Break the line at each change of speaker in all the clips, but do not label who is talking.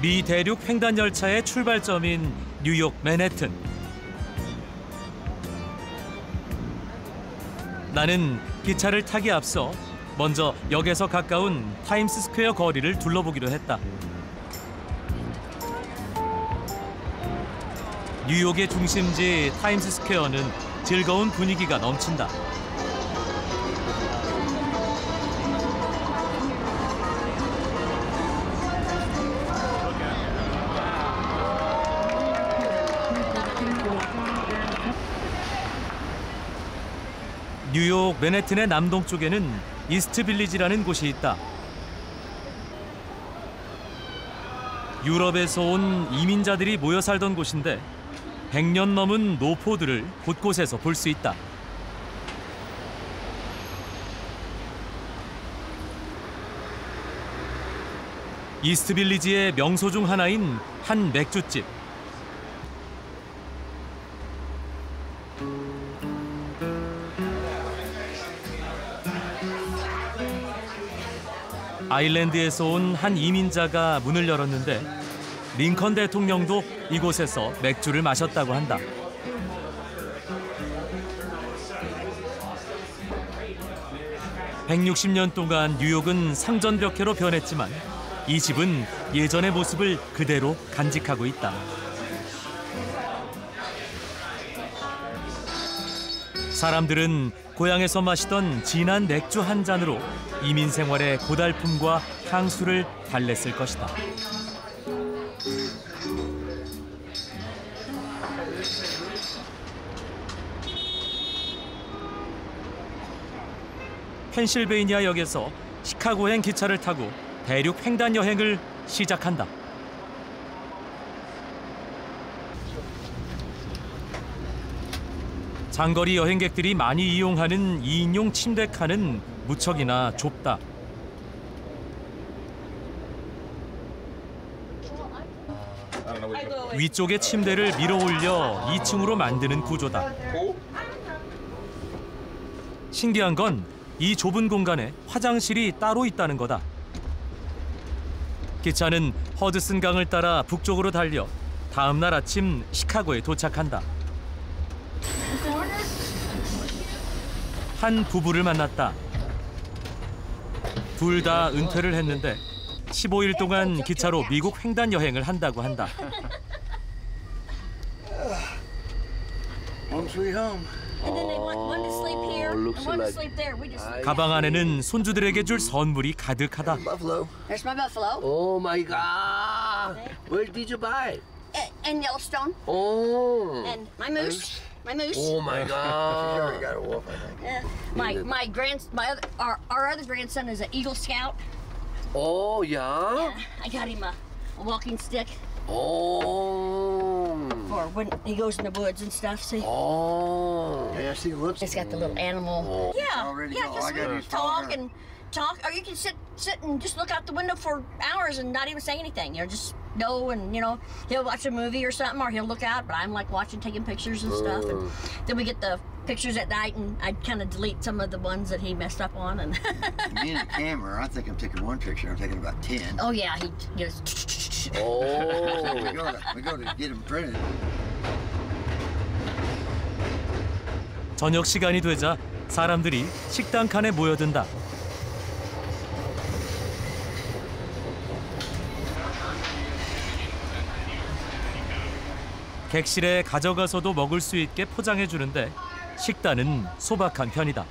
미 대륙 횡단 열차의 출발점인 뉴욕 맨해튼. 나는 기차를 타기 앞서 먼저 역에서 가까운 타임스스퀘어 거리를 둘러보기로 했다. 뉴욕의 중심지 타임스스퀘어는 즐거운 분위기가 넘친다. 뉴욕 맨해튼의 남동쪽에는 이스트 빌리지라는 곳이 있다. 유럽에서 온 이민자들이 모여 살던 곳인데 100년 넘은 노포들을 곳곳에서 볼 수 있다. 이스트 빌리지의 명소 중 하나인 한 맥주집. 아일랜드에서 온 한 이민자가 문을 열었는데 링컨 대통령도 이곳에서 맥주를 마셨다고 한다. (160년) 동안 뉴욕은 상전벽해로 변했지만 이 집은 예전의 모습을 그대로 간직하고 있다. 사람들은 고향에서 마시던 진한 맥주 한 잔으로 이민 생활의 고달픔과 향수를 달랬을 것이다. 펜실베이니아 역에서 시카고행 기차를 타고 대륙 횡단 여행을 시작한다. 장거리 여행객들이 많이 이용하는 2인용 침대 칸은 무척이나 좁다. 위쪽의 침대를 밀어 올려 2층으로 만드는 구조다. 신기한 건 이 좁은 공간에 화장실이 따로 있다는 거다. 기차는 허드슨 강을 따라 북쪽으로 달려 다음 날 아침 시카고에 도착한다. 한 부부를 만났다. 둘 다 은퇴를 했는데 15일 동안 기차로 미국 횡단 여행을 한다고 한다. 가방 안에는 손주들에게 줄 선물이 가득하다.
There's my buffalo.
Oh my God! Where did you buy?
In Yellowstone.
Oh.
And my moose. My moose.
Oh my God!
got a wolf, I think.
Yeah. Our other grandson is an Eagle Scout.
Oh yeah.
Yeah, I got him a walking stick
Oh.
for when he goes in the woods and stuff. See.
Oh.
Yeah, see, it looks.
It's got the little animal.
Oh.
Yeah.
Already
Yeah.
go.
Just
I gotta use
talk
phone.
and talk, or you can sit and just look out the window for hours and not even say anything. You know, just go and he'll watch a movie or something, or he'll look out. But I'm like watching, taking pictures and stuff, and then we get the pictures at night, and I kind of delete some of the ones that he messed up on. And
Me and the camera, I think I'm taking one picture. I'm taking about 10.
oh yeah, he goes.
Oh.
we go to get them printed.
저녁 시간이 되자 사람들이 식당 칸에 모여든다. 객실에 가져가서도 먹을 수 있게 포장해 주는데 식단은 소박한 편이다.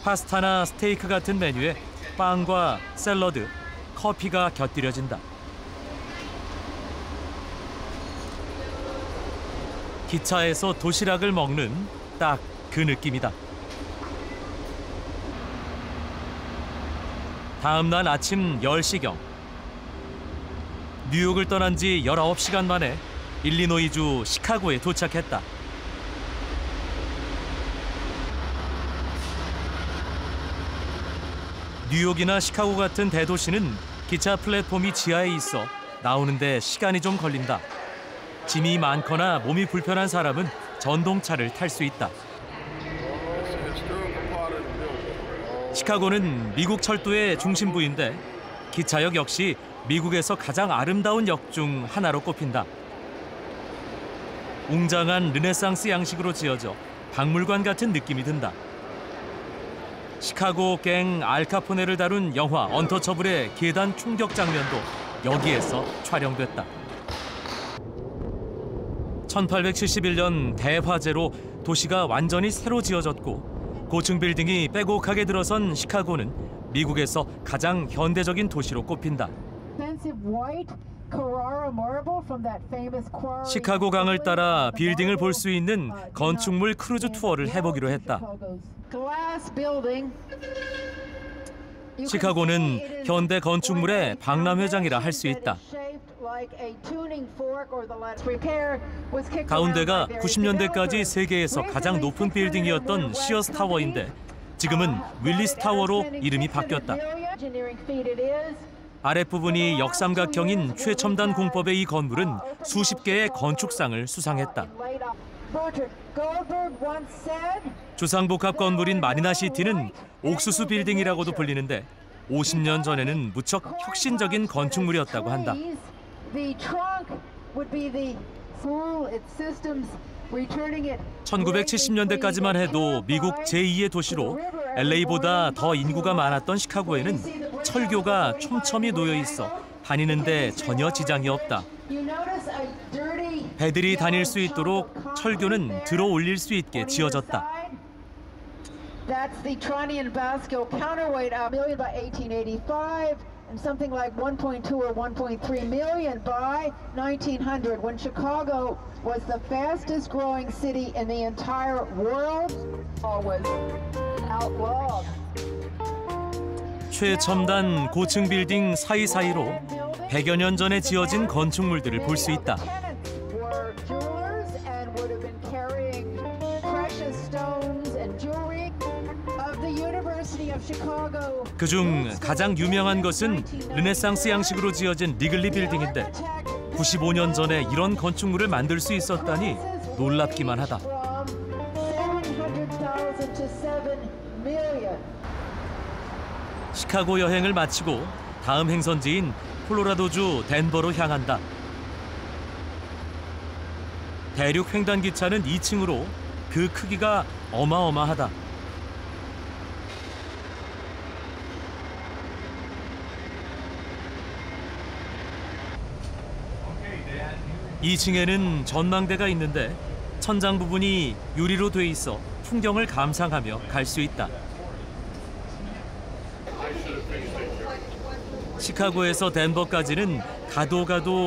파스타나 스테이크 같은 메뉴에 빵과 샐러드, 커피가 곁들여진다. 기차에서 도시락을 먹는 딱 그 느낌이다. 다음 날 아침 10시경. 뉴욕을 떠난 지 19시간 만에 일리노이주 시카고에 도착했다. 뉴욕이나 시카고 같은 대도시는 기차 플랫폼이 지하에 있어 나오는데 시간이 좀 걸린다. 짐이 많거나 몸이 불편한 사람은 전동차를 탈 수 있다. 시카고는 미국 철도의 중심부인데 기차역 역시 미국에서 가장 아름다운 역 중 하나로 꼽힌다. 웅장한 르네상스 양식으로 지어져 박물관 같은 느낌이 든다. 시카고 갱 알카포네를 다룬 영화 언터처블의 계단 충격 장면도 여기에서 촬영됐다. 1871년 대화재로 도시가 완전히 새로 지어졌고 고층 빌딩이 빼곡하게 들어선 시카고는 미국에서 가장 현대적인 도시로 꼽힌다. 시카고 강을 따라 빌딩을 볼 수 있는 건축물 크루즈 투어를 해보기로 했다. 시카고는 현대 건축물의 박람회장이라 할 수 있다. 가운데가 90년대까지 세계에서 가장 높은 빌딩이었던 시어스 타워인데 지금은 윌리스 타워로 이름이 바뀌었다. 아랫부분이 역삼각형인 최첨단 공법의 이 건물은 수십 개의 건축상을 수상했다. 주상복합 건물인 마리나시티는 옥수수 빌딩이라고도 불리는데 50년 전에는 무척 혁신적인 건축물이었다고 한다. 1970년대까지만 해도 미국 제2의 도시로 LA보다 더 인구가 많았던 시카고에는 철교가 촘촘히 놓여 있어 다니는데 전혀 지장이 없다. 배들이 다닐 수 있도록 철교는 들어 올릴 수 있게 지어졌다.
That's the Tronian Basco counterweight million by 1885 and something like 1.2 or 1.3 million by 1900 when Chicago was the fastest growing city in the entire world. Was outlawed.
최첨단 고층 빌딩 사이사이로 100여 년 전에 지어진 건축물들을 볼 수 있다. 그중 가장 유명한 것은 르네상스 양식으로 지어진 리글리 빌딩인데 95년 전에 이런 건축물을 만들 수 있었다니 놀랍기만 하다. 시카고 여행을 마치고 다음 행선지인 콜로라도주 덴버로 향한다. 대륙 횡단 기차는 2층으로 그 크기가 어마어마하다. 2층에는 전망대가 있는데 천장 부분이 유리로 돼 있어 풍경을 감상하며 갈 수 있다. 시카고에서 덴버까지는 가도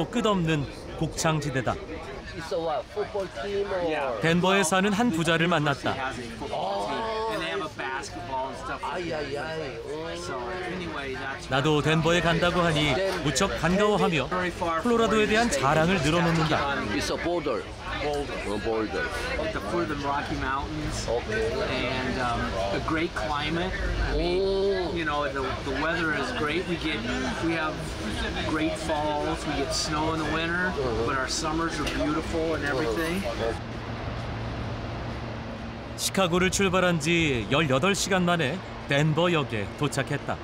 끝없는 곡창지대다. 덴버에 사는 한 부자를 만났다. 나도 덴버에 간다고 하니 무척 반가워하며 콜로라도에 대한 자랑을 늘어놓는다.
Boulder.
The foot of the Rocky Mountains, and a great climate. I mean, you know, the weather is great. We have great falls. We get snow in the winter, but our summers are beautiful and everything.
시카고를 출발한 지 18시간 만에 덴버역에 도착했다.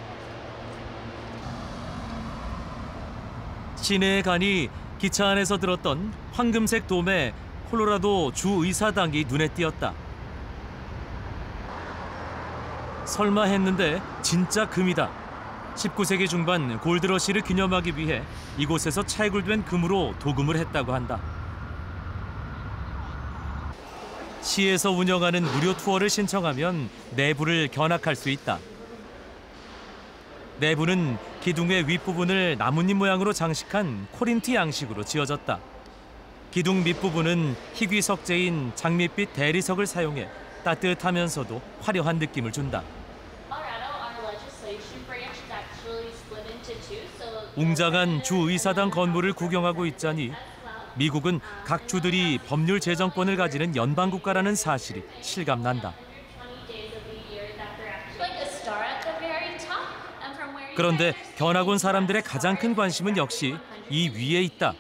시내에 가니 기차 안에서 들었던 황금색 돔의 콜로라도 주의사당이 눈에 띄었다. 설마 했는데 진짜 금이다. 19세기 중반 골드러시를 기념하기 위해 이곳에서 채굴된 금으로 도금을 했다고 한다. 시에서 운영하는 무료 투어를 신청하면 내부를 견학할 수 있다. 내부는 기둥의 윗부분을 나뭇잎 모양으로 장식한 코린트 양식으로 지어졌다. 기둥 밑부분은 희귀 석재인 장밋빛 대리석을 사용해 따뜻하면서도 화려한 느낌을 준다. 웅장한 주의사당 건물을 구경하고 있자니 미국은 각 주들이 법률 제정권을 가지는 연방국가라는 사실이 실감난다. 그런데 견학 온 사람들의 가장 큰 관심은 역시 이 위에 있다.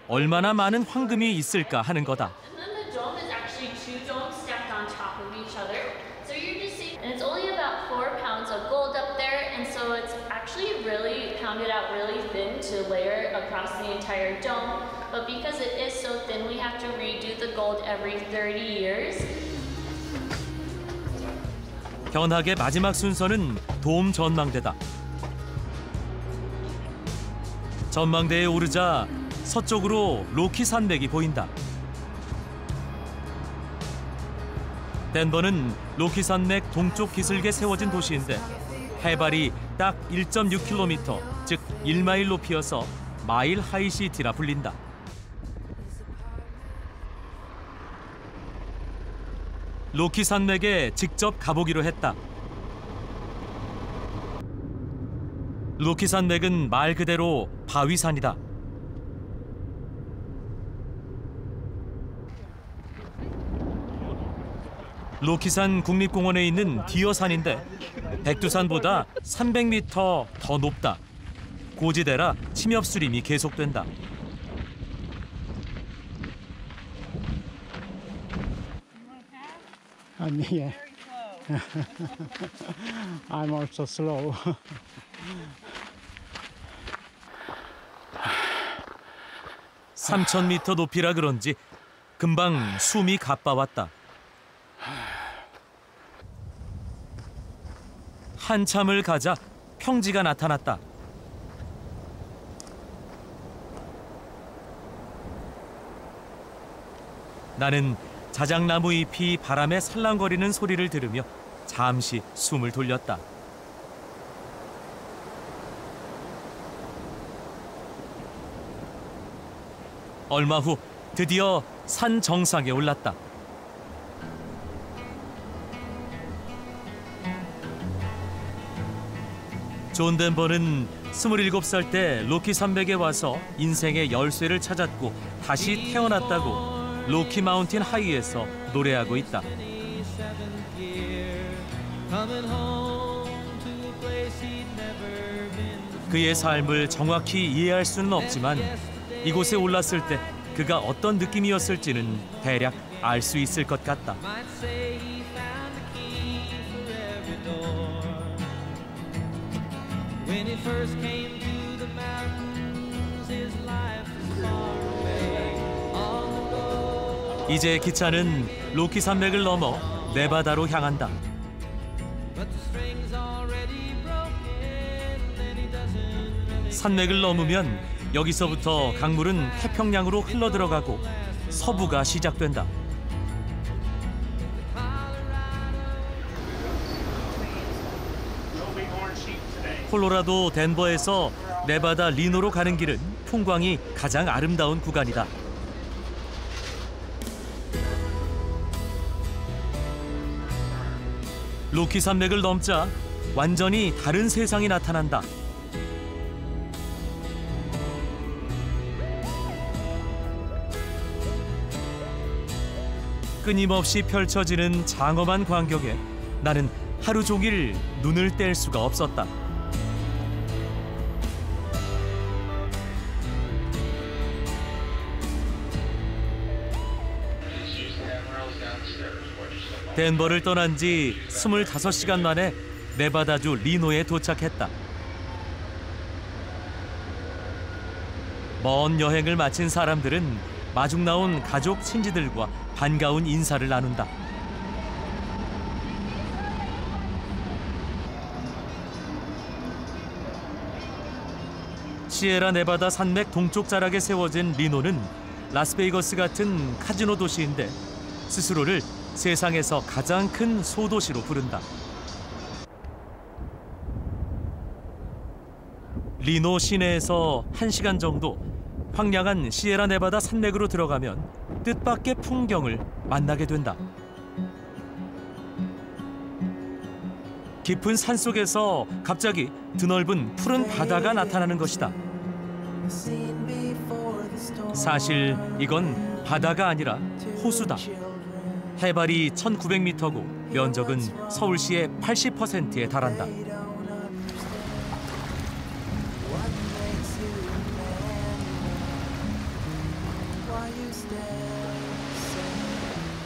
얼마나 많은 황금이 있을까 하는 거다.
actually really pounded out really thin to layer across the entire dome, but because it is so thin, we have to redo the gold every 30 years.
견학의 마지막 순서는 돔 전망대다. 전망대에 오르자 서쪽으로 로키 산맥이 보인다. 덴버는 로키 산맥 동쪽 기슭에 세워진 도시인데 해발이 딱 1.6km, 즉 1마일 높이여서 마일 하이시티라 불린다. 로키 산맥에 직접 가보기로 했다. 로키 산맥은 말 그대로 바위산이다. 로키산 국립공원에 있는 디어산인데 백두산보다 300m 더 높다. 고지대라 침엽수림이 계속된다.
Yeah. I'm also slow.
3000m 높이라 그런지 금방 숨이 가빠왔다. 한참을 가자 평지가 나타났다. 나는 자작나무 잎이 바람에 살랑거리는 소리를 들으며 잠시 숨을 돌렸다. 얼마 후 드디어 산 정상에 올랐다. 존 덴버는 27살 때 로키 산맥에 와서 인생의 열쇠를 찾았고 다시 태어났다고 로키 마운틴 하이에서 노래하고 있다. 그의 삶을 정확히 이해할 수는 없지만 이곳에 올랐을 때 그가 어떤 느낌이었을지는 대략 알 수 있을 것 같다. 이제 기차는 로키 산맥을 넘어 네바다로 향한다. 산맥을 넘으면 여기서부터 강물은 태평양으로 흘러들어가고 서부가 시작된다. 콜로라도 덴버에서 네바다 리노로 가는 길은 풍광이 가장 아름다운 구간이다. 로키 산맥을 넘자 완전히 다른 세상이 나타난다. 끊임없이 펼쳐지는 장엄한 광경에 나는 하루 종일 눈을 뗄 수가 없었다. 덴버를 떠난 지 25시간 만에 네바다주 리노에 도착했다. 먼 여행을 마친 사람들은 마중 나온 가족 친지들과 반가운 인사를 나눈다. 시에라 네바다 산맥 동쪽 자락에 세워진 리노는 라스베이거스 같은 카지노 도시인데 스스로를 세상에서 가장 큰 소도시로 부른다. 리노 시내에서 1시간 정도 황량한 시에라 네바다 산맥으로 들어가면 뜻밖의 풍경을 만나게 된다. 깊은 산속에서 갑자기 드넓은 푸른 바다가 나타나는 것이다. 사실 이건 바다가 아니라 호수다. 해발이 1900m고 면적은 서울시의 80%에 달한다.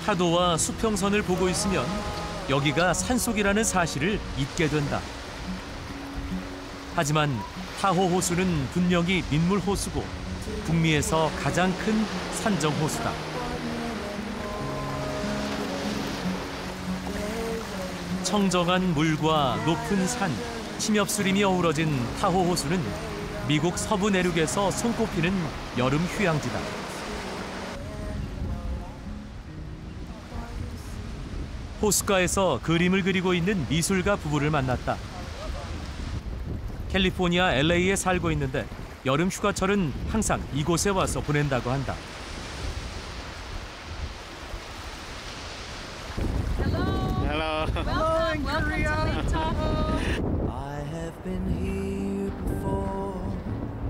파도와 수평선을 보고 있으면 여기가 산속이라는 사실을 잊게 된다. 하지만 타호 호수는 분명히 민물 호수고 북미에서 가장 큰 산정 호수다. 청정한 물과 높은 산, 침엽수림이 어우러진 타호 호수는 미국 서부 내륙에서 손꼽히는 여름 휴양지다. 호숫가에서 그림을 그리고 있는 미술가 부부를 만났다. 캘리포니아 LA에 살고 있는데 여름 휴가철은 항상 이곳에 와서 보낸다고 한다.
Hello.
Welcome to Lake Tahoe.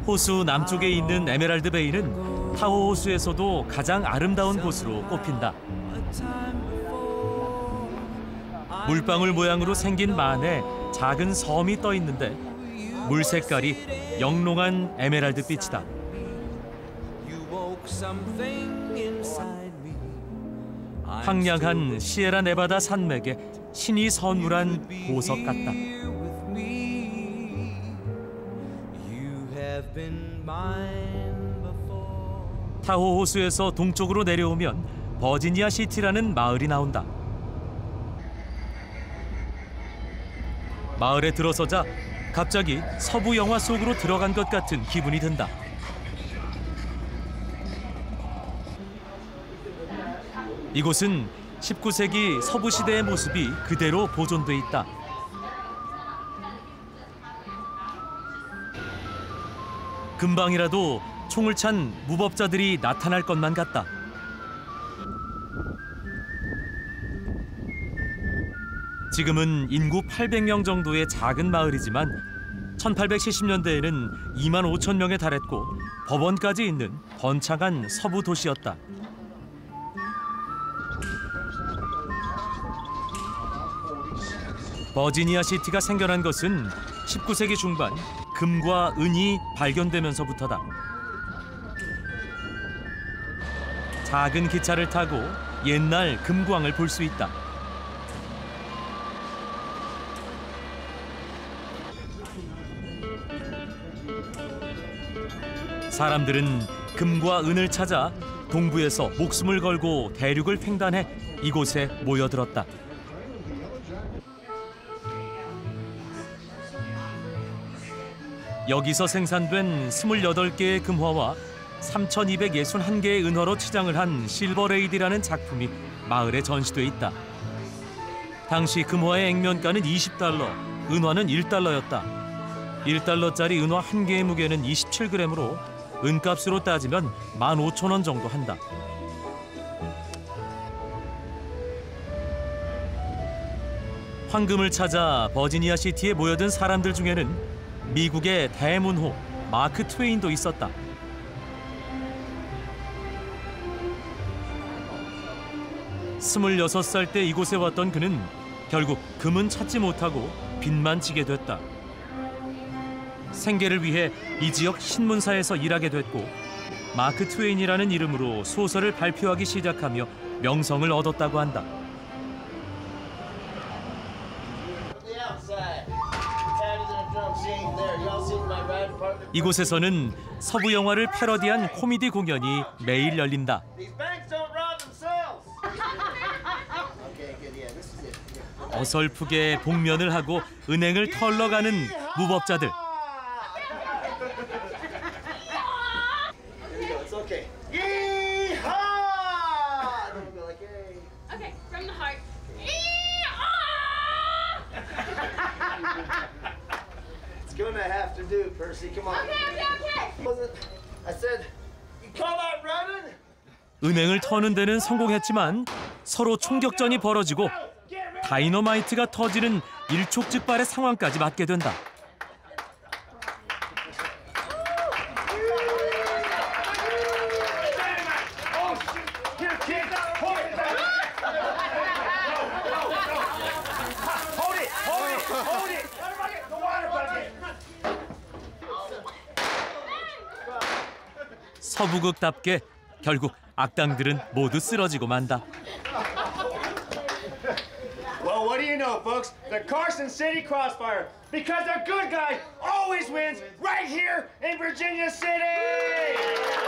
호수 남쪽에 있는 에메랄드 베이는 타호 호수에서도 가장 아름다운 곳으로 꼽힌다. 물방울 모양으로 생긴 만에 작은 섬이 떠 있는데 물 색깔이 영롱한 에메랄드 빛이다. 황량한 시에라 네바다 산맥에 신이 선물한 보석 같다. 타호 호수에서 동쪽으로 내려오면 버지니아 시티라는 마을이 나온다. 마을에 들어서자 갑자기 서부 영화 속으로 들어간 것 같은 기분이 든다. 이곳은 19세기 서부 시대의 모습이 그대로 보존돼 있다. 금방이라도 총을 찬 무법자들이 나타날 것만 같다. 지금은 인구 800명 정도의 작은 마을이지만 1870년대에는 2만 5천 명에 달했고 법원까지 있는 번창한 서부 도시였다. 버지니아 시티가 생겨난 것은 19세기 중반 금과 은이 발견되면서부터다. 작은 기차를 타고 옛날 금광을 볼 수 있다. 사람들은 금과 은을 찾아 동부에서 목숨을 걸고 대륙을 횡단해 이곳에 모여들었다. 여기서 생산된 28개의 금화와 3,261개의 은화로 치장을 한 실버레이디라는 작품이 마을에 전시돼 있다. 당시 금화의 액면가는 $20, 은화는 $1였다. $1짜리 은화 한 개의 무게는 27g으로 은값으로 따지면 15,000원 정도 한다. 황금을 찾아 버지니아 시티에 모여든 사람들 중에는 미국의 대문호 마크 트웨인도 있었다. 스물여섯 살 때 이곳에 왔던 그는 결국 금은 찾지 못하고 빚만 지게 됐다. 생계를 위해 이 지역 신문사에서 일하게 됐고 마크 트웨인이라는 이름으로 소설을 발표하기 시작하며 명성을 얻었다고 한다. 이곳에서는 서부 영화를 패러디한 코미디 공연이 매일 열린다. 어설프게 복면을 하고 은행을 털러 가는 무법자들.
Okay, from the heart.
It's gonna have to do, Percy. Come on.
Okay.
I said, you call that running?
은행을 터는 데는 성공했지만 서로 총격전이 벌어지고 다이너마이트가 터지는 일촉즉발의 상황까지 맞게 된다. 서부극답게 결국 악당들은 모두 쓰러지고 만다.
Well, what do you know, folks? The Carson City Crossfire. Because the good guys always wins right here in Virginia City!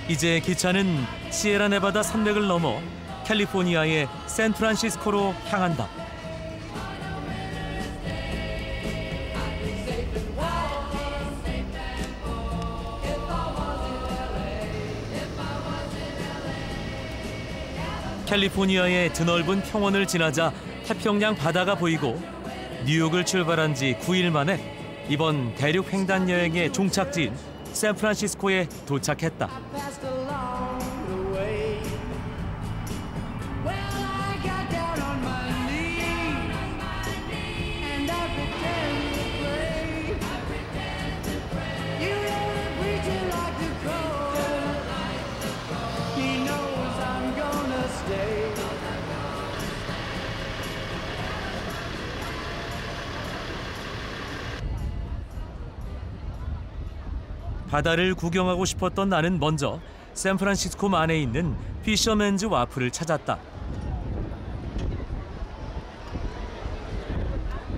이제 기차는 시에라네바다 산맥을 넘어 캘리포니아의 샌프란시스코로 향한다. 캘리포니아의 드넓은 평원을 지나자 태평양 바다가 보이고 뉴욕을 출발한 지 9일 만에 이번 대륙 횡단 여행의 종착지인 샌프란시스코에 도착했다. 바다를 구경하고 싶었던 나는 먼저 샌프란시스코만에 있는 피셔맨즈 와플을 찾았다.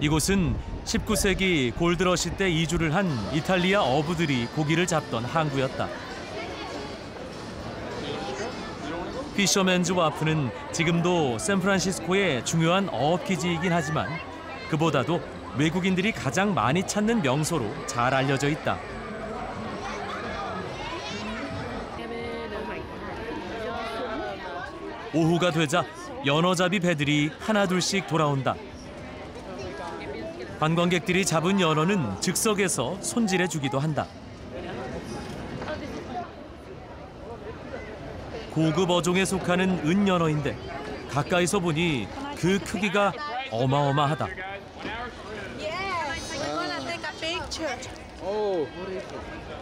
이곳은 19세기 골드러시 때 이주를 한 이탈리아 어부들이 고기를 잡던 항구였다. 피셔맨즈 와플은 지금도 샌프란시스코의 중요한 어업기지이긴 하지만 그보다도 외국인들이 가장 많이 찾는 명소로 잘 알려져 있다. 오후가 되자 연어잡이 배들이 하나둘씩 돌아온다. 관광객들이 잡은 연어는 즉석에서 손질해 주기도 한다. 고급 어종에 속하는 은연어인데 가까이서 보니 그 크기가 어마어마하다.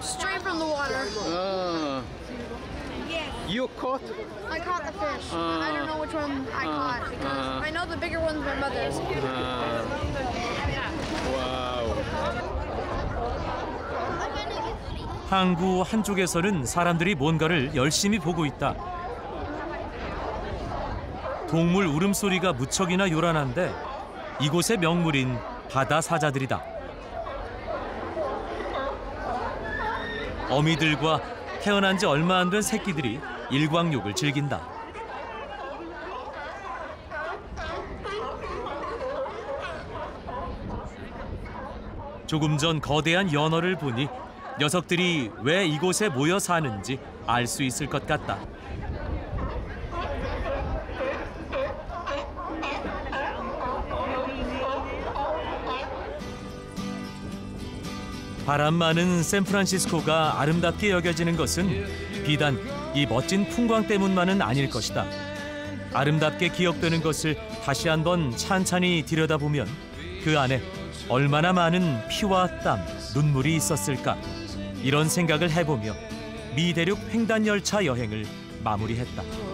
Straight from the water.
You caught?
I caught the fish. I don't know which one I caught because I know the bigger one's my mother's.
Wow.
항구 한쪽에서는 사람들이 뭔가를 열심히 보고 있다. 동물 울음소리가 무척이나 요란한데 이곳의 명물인 바다 사자들이다. 어미들과 태어난 지 얼마 안 된 새끼들이 일광욕을 즐긴다. 조금 전 거대한 연어를 보니 녀석들이 왜 이곳에 모여 사는지 알 수 있을 것 같다. 바람 많은 샌프란시스코가 아름답게 여겨지는 것은 비단 이 멋진 풍광 때문만은 아닐 것이다. 아름답게 기억되는 것을 다시 한번 찬찬히 들여다보면 그 안에 얼마나 많은 피와 땀, 눈물이 있었을까. 이런 생각을 해보며 미대륙 횡단열차 여행을 마무리했다.